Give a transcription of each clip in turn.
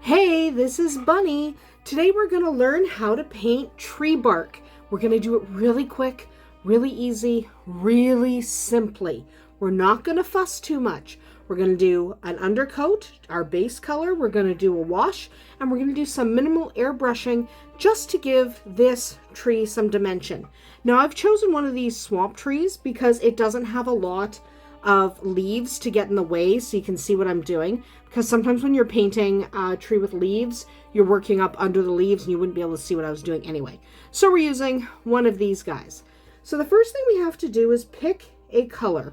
Hey, this is Bunny. Today we're going to learn how to paint tree bark. We're going to do it really quick, really easy, really simply. We're not going to fuss too much. We're going to do an undercoat, our base color, we're going to do a wash, and we're going to do some minimal airbrushing just to give this tree some dimension. Now I've chosen one of these swamp trees because it doesn't have a lot of leaves to get in the way so you can see what I'm doing, because sometimes when you're painting a tree with leaves, you're working up under the leaves and you wouldn't be able to see what I was doing anyway. So we're using one of these guys. So the first thing we have to do is pick a color.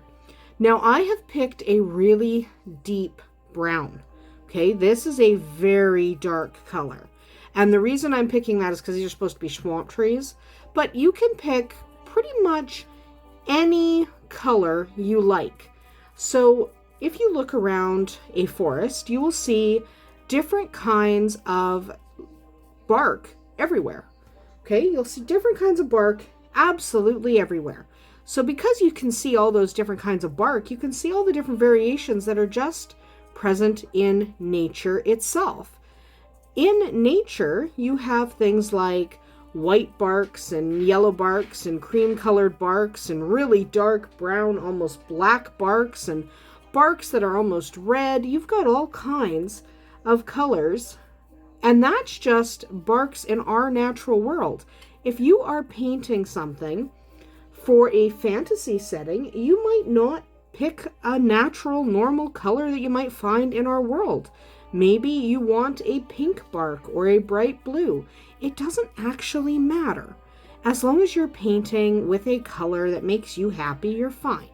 Now I have picked a really deep brown. Okay, this is a very dark color. And the reason I'm picking that is because these are supposed to be swamp trees, but you can pick pretty much any color you like. So if you look around a forest, you will see different kinds of bark everywhere. Okay, you'll see different kinds of bark absolutely everywhere. So because you can see all those different kinds of bark, you can see all the different variations that are just present in nature itself. In nature, you have things like white barks and yellow barks and cream colored barks and really dark brown, almost black barks and barks that are almost red. You've got all kinds of colors, and that's just barks in our natural world. If you are painting something for a fantasy setting, you might not pick a natural, normal color that you might find in our world. Maybe you want a pink bark or a bright blue. It doesn't actually matter. As long as you're painting with a color that makes you happy, you're fine.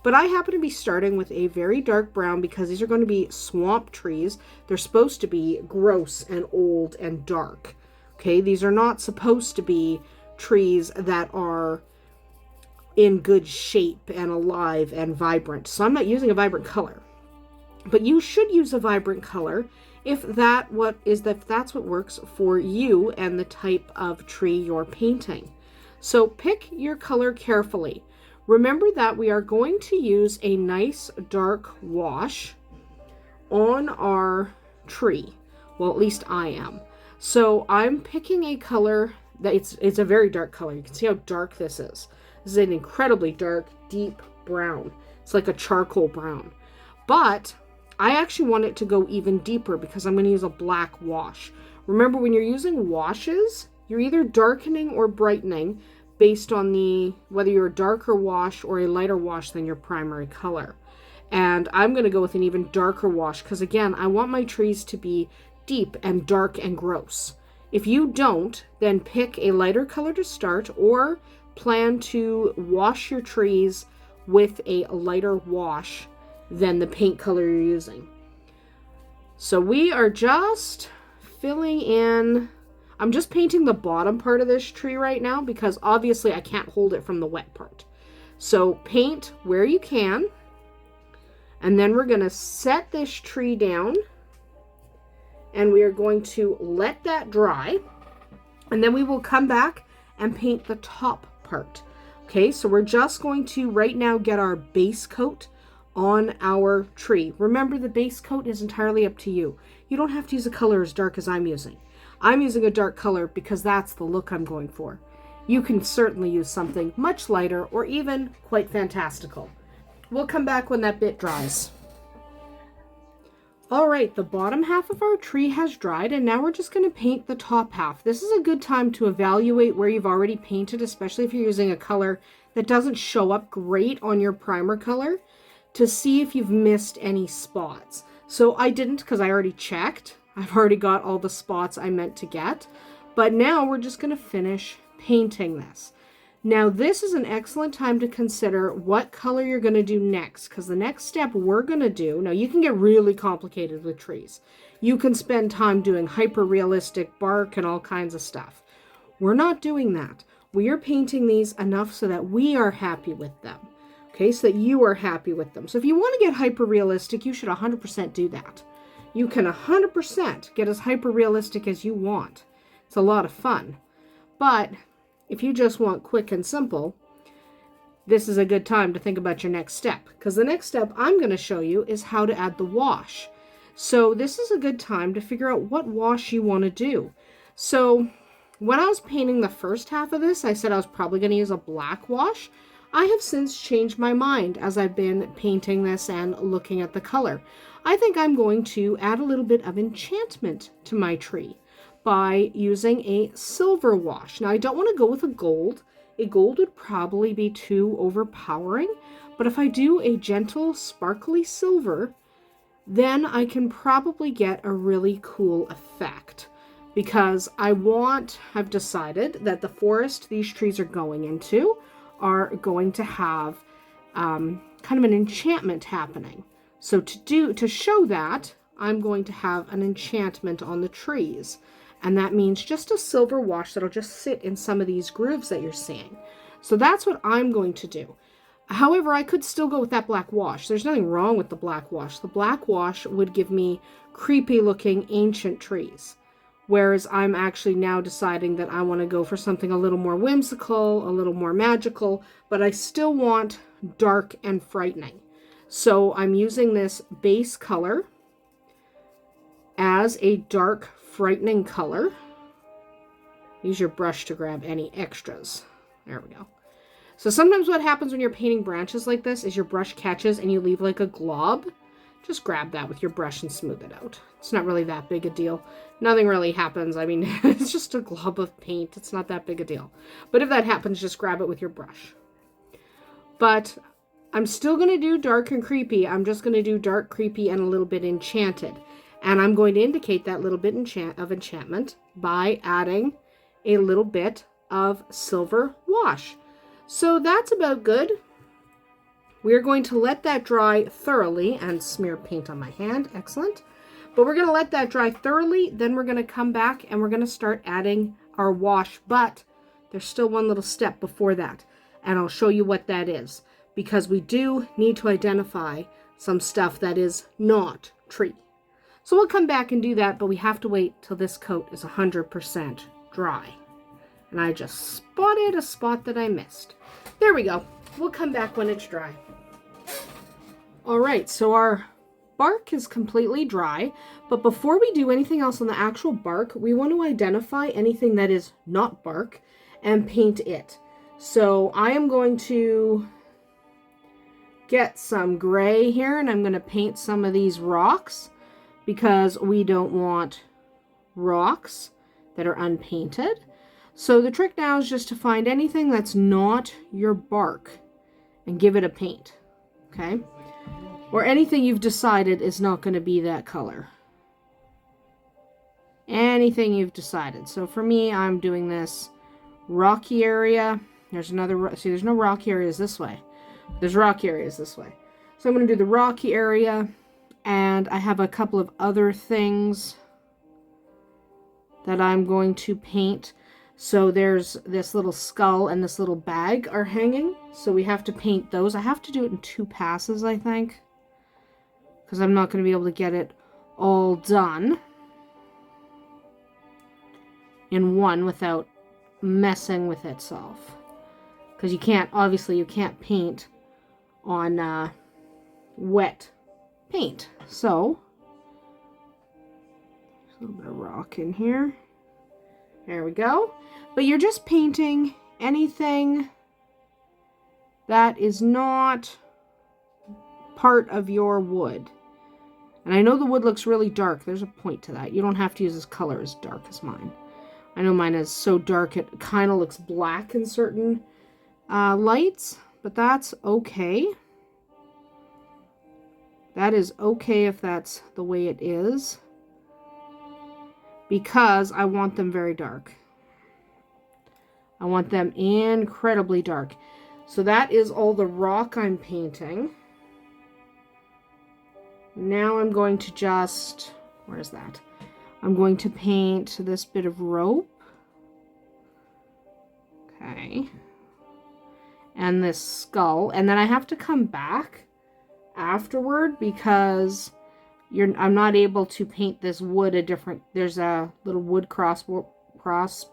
But I happen to be starting with a very dark brown because these are going to be swamp trees. They're supposed to be gross and old and dark. Okay, these are not supposed to be trees that are in good shape and alive and vibrant. So I'm not using a vibrant color. But you should use a vibrant color if that's what works for you and the type of tree you're painting. So pick your color carefully. Remember that we are going to use a nice dark wash on our tree. Well, at least I am. So I'm picking a color that it's a very dark color. You can see how dark this is. This is an incredibly dark, deep brown. It's like a charcoal brown. But I actually want it to go even deeper because I'm going to use a black wash. Remember, when you're using washes, you're either darkening or brightening based on whether you're a darker wash or a lighter wash than your primary color. And I'm going to go with an even darker wash because, again, I want my trees to be deep and dark and gross. If you don't, then pick a lighter color to start or plan to wash your trees with a lighter wash than the paint color you're using. So we are just filling in. I'm just painting the bottom part of this tree right now because obviously I can't hold it from the wet part. So paint where you can, and then we're going to set this tree down and we are going to let that dry, and then we will come back and paint the top part. Okay, so we're just going to right now get our base coat on our tree. Remember, the base coat is entirely up to you. You don't have to use a color as dark as I'm using. I'm using a dark color because that's the look I'm going for. You can certainly use something much lighter or even quite fantastical. We'll come back when that bit dries. All right, the bottom half of our tree has dried, and now we're just going to paint the top half. This is a good time to evaluate where you've already painted, especially if you're using a color that doesn't show up great on your primer color, to see if you've missed any spots. So I didn't because I already checked. I've already got all the spots I meant to get. But now we're just going to finish painting this. Now this is an excellent time to consider what color you're going to do next, because the next step we're going to do, now you can get really complicated with trees. You can spend time doing hyper-realistic bark and all kinds of stuff. We're not doing that. We are painting these enough so that we are happy with them. Okay, so that you are happy with them. So if you want to get hyper-realistic, you should 100% do that. You can 100% get as hyper-realistic as you want. It's a lot of fun. But if you just want quick and simple, this is a good time to think about your next step. Because the next step I'm going to show you is how to add the wash. So this is a good time to figure out what wash you want to do. So when I was painting the first half of this, I said I was probably going to use a black wash. I have since changed my mind as I've been painting this and looking at the color. I think I'm going to add a little bit of enchantment to my tree by using a silver wash. Now I don't want to go with a gold. A gold would probably be too overpowering, but if I do a gentle sparkly silver, then I can probably get a really cool effect. Because I've decided that the forest these trees are going into are going to have kind of an enchantment happening. So to show that, I'm going to have an enchantment on the trees. And that means just a silver wash that'll just sit in some of these grooves that you're seeing. So that's what I'm going to do. However, I could still go with that black wash. There's nothing wrong with the black wash. The black wash would give me creepy looking ancient trees. Whereas I'm actually now deciding that I want to go for something a little more whimsical, a little more magical, but I still want dark and frightening. So I'm using this base color as a dark, frightening color. Use your brush to grab any extras. There we go. So sometimes what happens when you're painting branches like this is your brush catches and you leave like a glob. Just grab that with your brush and smooth it out. It's not really that big a deal. Nothing really happens. I mean, it's just a glob of paint. It's not that big a deal. But if that happens, just grab it with your brush. But I'm still going to do dark and creepy. I'm just going to do dark, creepy, and a little bit enchanted. And I'm going to indicate that little bit of enchantment by adding a little bit of silver wash. So that's about good. We're going to let that dry thoroughly and smear paint on my hand. Excellent. But we're going to let that dry thoroughly. Then we're going to come back and we're going to start adding our wash. But there's still one little step before that. And I'll show you what that is. Because we do need to identify some stuff that is not tree. So we'll come back and do that. But we have to wait till this coat is 100% dry. And I just spotted a spot that I missed. There we go. We'll come back when it's dry. All right, so our bark is completely dry, but before we do anything else on the actual bark, we want to identify anything that is not bark and paint it. So I am going to get some gray here, and I'm going to paint some of these rocks because we don't want rocks that are unpainted. So the trick now is just to find anything that's not your bark and give it a paint, okay? Or anything you've decided is not going to be that color. Anything you've decided. So for me, I'm doing this rocky area. There's another, see, there's no rocky areas this way. There's rocky areas this way. So I'm going to do the rocky area, and I have a couple of other things that I'm going to paint. So there's this little skull and this little bag are hanging. So we have to paint those. I have to do it in 2 passes, I think. Because I'm not going to be able to get it all done in one without messing with itself. Because you can't, obviously you can't paint on wet paint. So, there's a little bit of rock in here. There we go. But you're just painting anything that is not part of your wood. And I know the wood looks really dark. There's a point to that. You don't have to use this color as dark as mine. I know mine is so dark it kind of looks black in certain lights, but that's okay. That is okay if that's the way it is, because I want them very dark. I want them incredibly dark. So that is all the rock I'm painting. Now I'm going to just, where is that? I'm going to paint this bit of rope. Okay. And this skull. And then I have to come back afterward because I'm not able to paint this wood a different, there's a little wood cross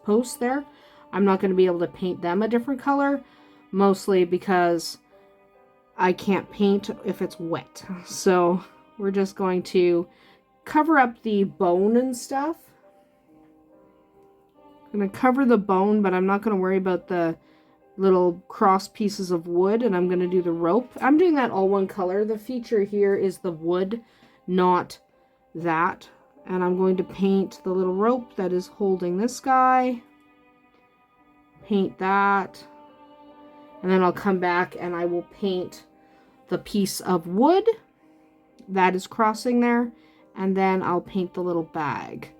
post there. I'm not going to be able to paint them a different color, mostly because I can't paint if it's wet. So we're just going to cover up the bone and stuff. I'm going to cover the bone, but I'm not going to worry about the little cross pieces of wood, and I'm going to do the rope. I'm doing that all one color. The feature here is the wood, not that. And I'm going to paint the little rope that is holding this guy. Paint that. And then I'll come back and I will paint the piece of wood that is crossing there. And then I'll paint the little bag.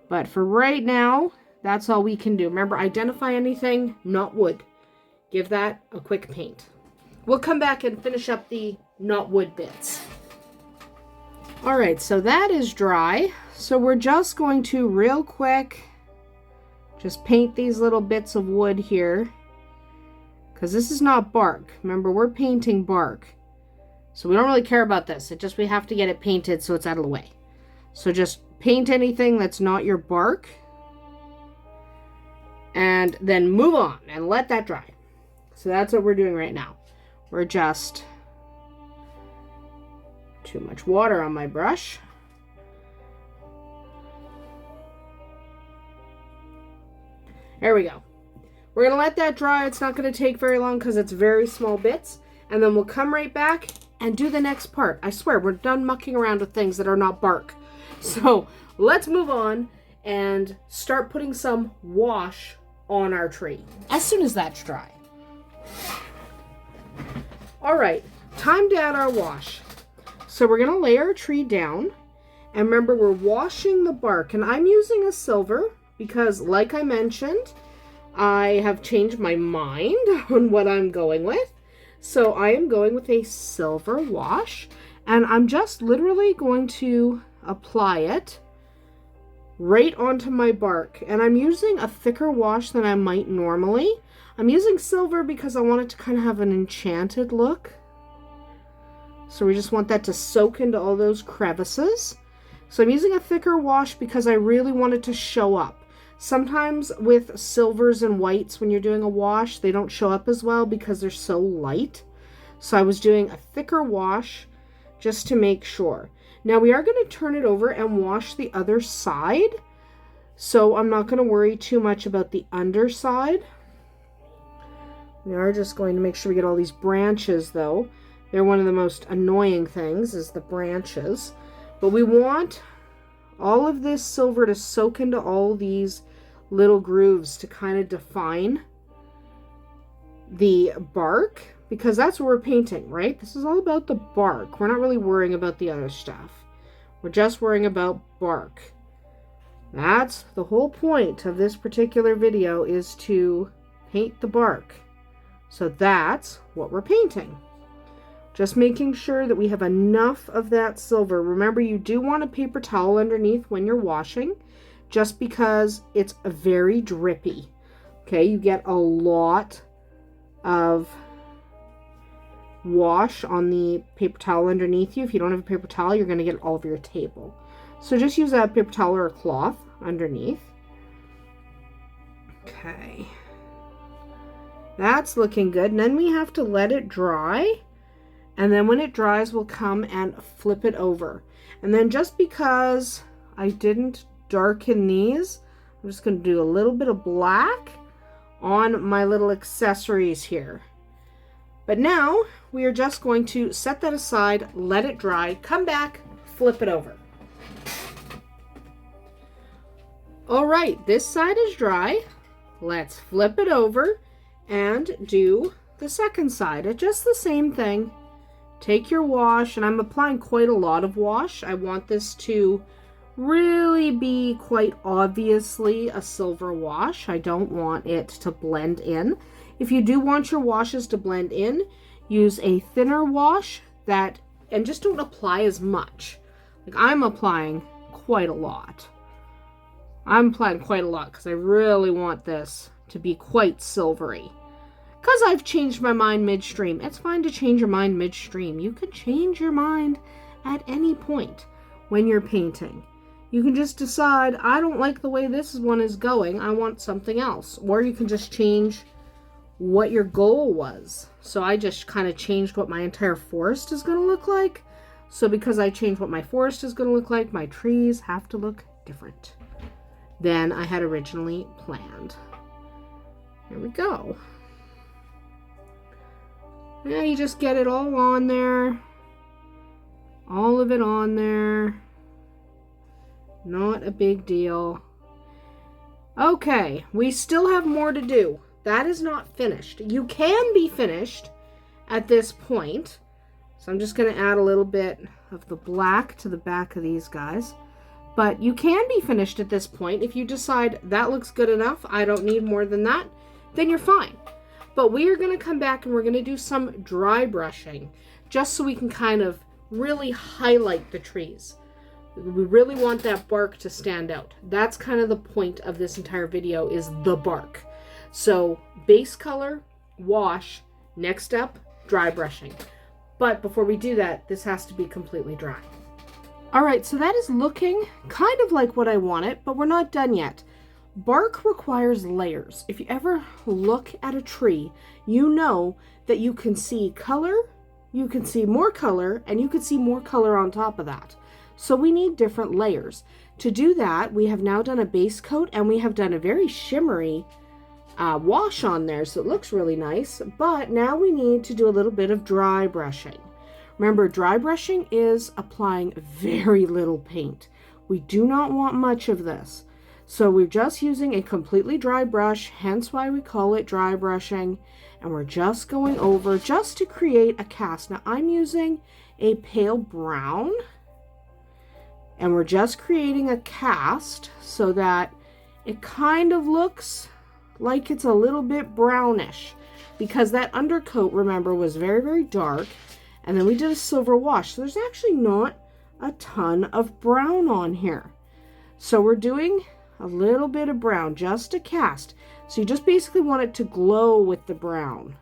But for right now, that's all we can do. Remember, identify anything, not wood. Give that a quick paint. We'll come back and finish up the not wood bits. All right, so that is dry. So we're just going to real quick just paint these little bits of wood here. Because this is not bark. Remember, we're painting bark. So we don't really care about this. It just, we have to get it painted so it's out of the way. So just paint anything that's not your bark. And then move on and let that dry. So that's what we're doing right now. We're just... Too much water on my brush. There we go. We're going to let that dry. It's not going to take very long because it's very small bits. And then we'll come right back and do the next part. I swear, we're done mucking around with things that are not bark. So let's move on and start putting some wash on our tree as soon as that's dry. All right, time to add our wash. So we're going to lay our tree down. And remember, we're washing the bark. And I'm using a silver because, like I mentioned, I have changed my mind on what I'm going with. So I am going with a silver wash. And I'm just literally going to apply it right onto my bark. And I'm using a thicker wash than I might normally. I'm using silver because I want it to kind of have an enchanted look. So we just want that to soak into all those crevices. So I'm using a thicker wash because I really want it to show up. Sometimes with silvers and whites, when you're doing a wash, they don't show up as well because they're so light. So I was doing a thicker wash just to make sure. Now we are going to turn it over and wash the other side. So I'm not going to worry too much about the underside. We are just going to make sure we get all these branches though. They're one of the most annoying things, is the branches. But we want all of this silver to soak into all these little grooves to kind of define the bark, because that's what we're painting, right? This is all about the bark. We're not really worrying about the other stuff. We're just worrying about bark. That's the whole point of this particular video, is to paint the bark. So that's what we're painting. Just making sure that we have enough of that silver. Remember, you do want a paper towel underneath when you're washing, just because it's very drippy. Okay, you get a lot of wash on the paper towel underneath you. If you don't have a paper towel, you're going to get it all over your table. So just use a paper towel or a cloth underneath. Okay. That's looking good. And then we have to let it dry. And then when it dries, we'll come and flip it over. And then just because I didn't darken these, I'm just going to do a little bit of black on my little accessories here. But now we are just going to set that aside, let it dry, come back, flip it over. All right, this side is dry. Let's flip it over and do the second side. It's just the same thing. Take your wash, and I'm applying quite a lot of wash. I want this to really be quite obviously a silver wash. I don't want it to blend in. If you do want your washes to blend in, use a thinner wash and just don't apply as much. Like, I'm applying quite a lot. I'm applying quite a lot because I really want this to be quite silvery. Because I've changed my mind midstream. It's fine to change your mind midstream. You can change your mind at any point when you're painting. You can just decide, I don't like the way this one is going. I want something else. Or you can just change what your goal was. So I just kind of changed what my entire forest is going to look like. So because I changed what my forest is going to look like, my trees have to look different than I had originally planned. There we go. Yeah, you just get it all on there. All of it on there. Not a big deal. Okay, we still have more to do. That is not finished. You can be finished at this point. So I'm just going to add a little bit of the black to the back of these guys. But you can be finished at this point. If you decide that looks good enough, I don't need more than that, then you're fine. But we are going to come back and we're going to do some dry brushing just so we can kind of really highlight the trees. We really want that bark to stand out. That's kind of the point of this entire video, is the bark. So base color, wash, next up, dry brushing. But before we do that, this has to be completely dry. All right, so that is looking kind of like what I want it, but we're not done yet. Bark requires layers. If you ever look at a tree, you know that you can see color, you can see more color, and you can see more color on top of that. So we need different layers. To do that, we have now done a base coat and we have done a very shimmery wash on there, so it looks really nice. But now we need to do a little bit of dry brushing. Remember, dry brushing is applying very little paint. We do not want much of this. So we're just using a completely dry brush, hence why we call it dry brushing. And we're just going over just to create a cast. Now I'm using a pale brown. And we're just creating a cast so that it kind of looks like it's a little bit brownish, because that undercoat, remember, was very, very dark. And then we did a silver wash. So there's actually not a ton of brown on here. So we're doing a little bit of brown, just a cast. So you just basically want it to glow with the brown.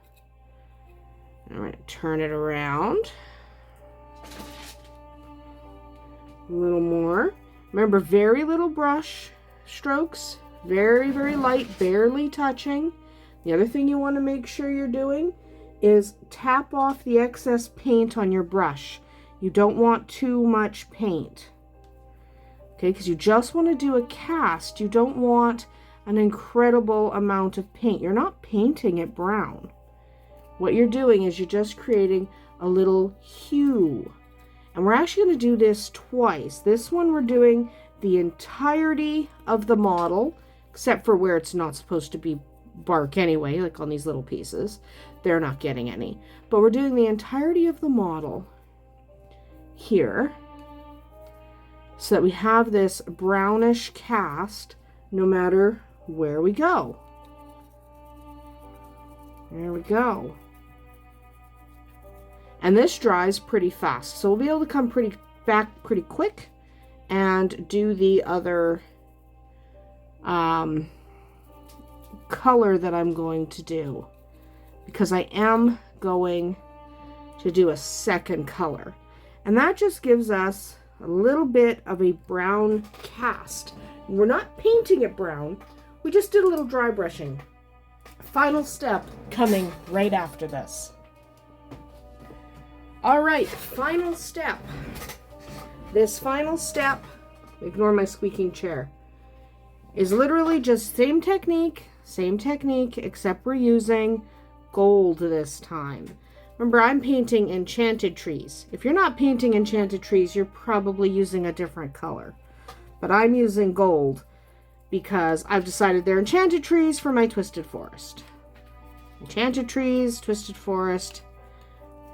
I'm going to turn it around. A little more. Remember, very little brush strokes. Very, very light, barely touching. The other thing you want to make sure you're doing is tap off the excess paint on your brush. You don't want too much paint. Okay, because you just want to do a cast. You don't want an incredible amount of paint. You're not painting it brown. What you're doing is you're just creating a little hue. And we're actually going to do this twice. This one we're doing the entirety of the model, except for where it's not supposed to be bark anyway, like on these little pieces. They're not getting any. But we're doing the entirety of the model here, so that we have this brownish cast no matter where we go. There we go. And this dries pretty fast, so we'll be able to come back pretty quick and do the other color that I'm going to do, because I am going to do a second color, and that just gives us a little bit of a brown cast. We're not painting it brown, we just did a little dry brushing. Final step coming right after this. All right, final step. This final step, ignore my squeaking chair, is literally just same technique, except we're using gold this time. Remember, I'm painting enchanted trees. If you're not painting enchanted trees, you're probably using a different color. But I'm using gold because I've decided they're enchanted trees for my twisted forest. Enchanted trees, twisted forest.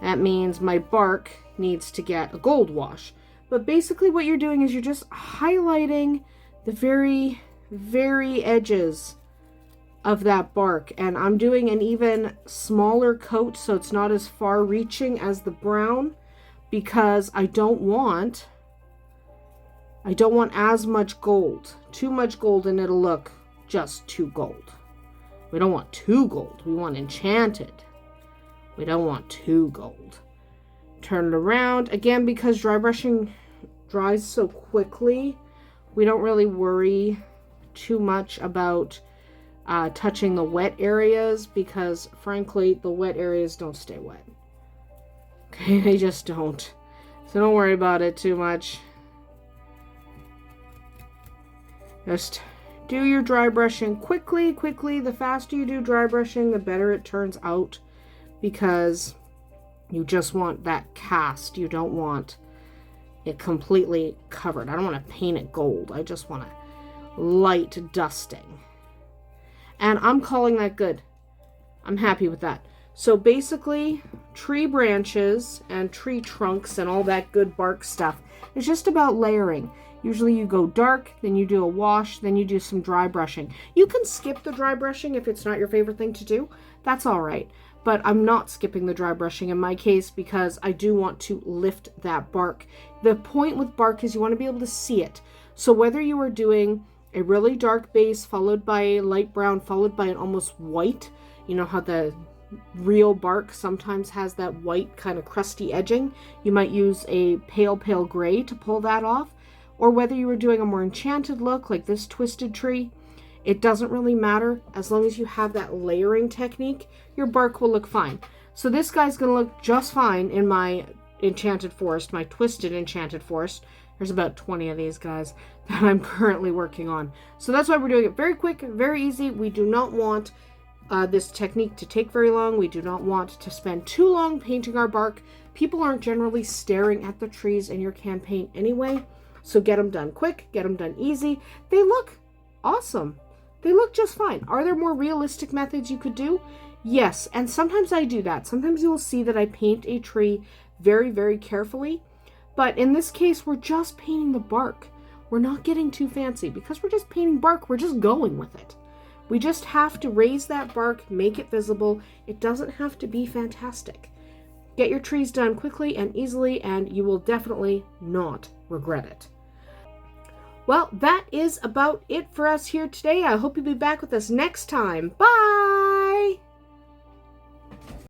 That means my bark needs to get a gold wash. But basically what you're doing is you're just highlighting the very, very edges of that bark. And I'm doing an even smaller coat so it's not as far reaching as the brown, because I don't want as much gold. Too much gold and it'll look just too gold. We don't want too gold. We want enchanted. We don't want too gold. Turn it around. Again, because dry brushing dries so quickly, we don't really worry too much about touching the wet areas, because frankly, the wet areas don't stay wet. Okay, they just don't. So don't worry about it too much. Just do your dry brushing quickly. The faster you do dry brushing, the better it turns out, because you just want that cast. You don't want it completely covered. I don't want to paint it gold. I just want a light dusting. And I'm calling that good. I'm happy with that. So basically, tree branches and tree trunks and all that good bark stuff is just about layering. Usually you go dark, then you do a wash, then you do some dry brushing. You can skip the dry brushing if it's not your favorite thing to do. That's all right. But I'm not skipping the dry brushing in my case because I do want to lift that bark. The point with bark is you want to be able to see it. So whether you are doing a really dark base followed by a light brown followed by an almost white, you know how the real bark sometimes has that white kind of crusty edging. You might use a pale gray to pull that off. Or whether you were doing a more enchanted look like this twisted tree, it doesn't really matter. As long as you have that layering technique, your bark will look fine. So this guy's going to look just fine in my enchanted forest, my twisted enchanted forest. There's about 20 of these guys that I'm currently working on. So that's why we're doing it very quick, very easy. We do not want this technique to take very long. We do not want to spend too long painting our bark. People aren't generally staring at the trees in your campaign anyway. So get them done quick, get them done easy. They look awesome. They look just fine. Are there more realistic methods you could do? Yes, and sometimes I do that. Sometimes you will see that I paint a tree very carefully. But in this case, we're just painting the bark. We're not getting too fancy. Because we're just painting bark, we're just going with it. We just have to raise that bark, make it visible. It doesn't have to be fantastic. Get your trees done quickly and easily, and you will definitely not regret it. Well, that is about it for us here today. I hope you'll be back with us next time. Bye!